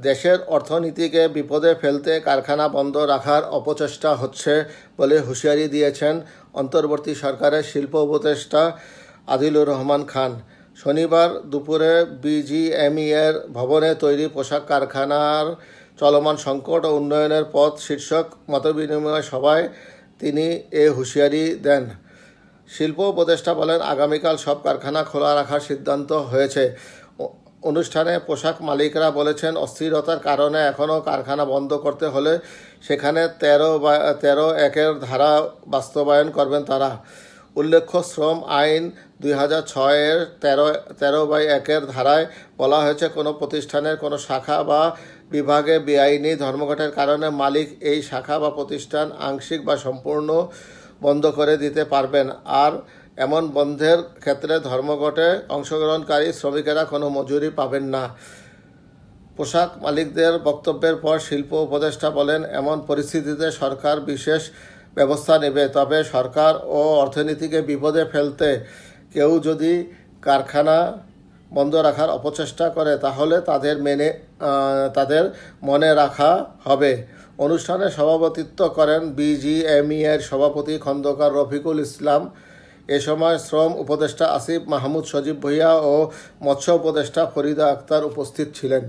দেশের অর্থনীতিকে বিপদে ফেলতে কারখানা বন্ধ রাখার অপচেষ্টা হচ্ছে বলে হুঁশিয়ারি দিয়েছেন অন্তর্বর্তী সরকারের শিল্প উপদেষ্টা আদিলুর রহমান খান। শনিবার দুপুরে বিজিএমইএর ভবনে তৈরি পোশাক কারখানার চলমান সংকট ও উন্নয়নের পথ শীর্ষক মতবিনিময় সভায় তিনি এ হুঁশিয়ারি দেন। শিল্প উপদেষ্টা বলেন, আগামীকাল সব কারখানা খোলা রাখার সিদ্ধান্ত হয়েছে। অনুষ্ঠানে পোশাক মালিকরা বলেছেন, অস্থিরতার কারণে এখনও কারখানা বন্ধ করতে হলে সেখানে 13(1)-এর ধারা বাস্তবায়ন করবেন তারা। উল্লেখ্য, শ্রম আইন 2006-এর 13(1)-এর ধারায় বলা হয়েছে, কোনো প্রতিষ্ঠানের কোনো শাখা বা বিভাগে বেআইনি ধর্মঘটের কারণে মালিক এই শাখা বা প্রতিষ্ঠান আংশিক বা সম্পূর্ণ বন্ধ করে দিতে পারবেন। আর এমন বন্ধের ক্ষেত্রে ধর্মঘটে অংশগ্রহণকারী শ্রমিকেরা কোনো মজুরি পাবেন না। পোশাক মালিকদের বক্তব্যের পর শিল্প উপদেষ্টা বলেন, এমন পরিস্থিতিতে সরকার বিশেষ ব্যবস্থা নেবে। তবে সরকার ও অর্থনীতিকে বিপদে ফেলতে কেউ যদি কারখানা বন্ধ রাখার অপচেষ্টা করে তাহলে তাদের মনে রাখা হবে। অনুষ্ঠানে সভাপতিত্ব করেন বিজিএমইএর সভাপতি খন্দকার রফিকুল ইসলাম। এ সময় শ্রম উপদেষ্টা আসিফ মাহমুদ সজীব ভূঁইয়া ও মৎস্য উপদেষ্টা ফরিদা আক্তার উপস্থিত ছিলেন।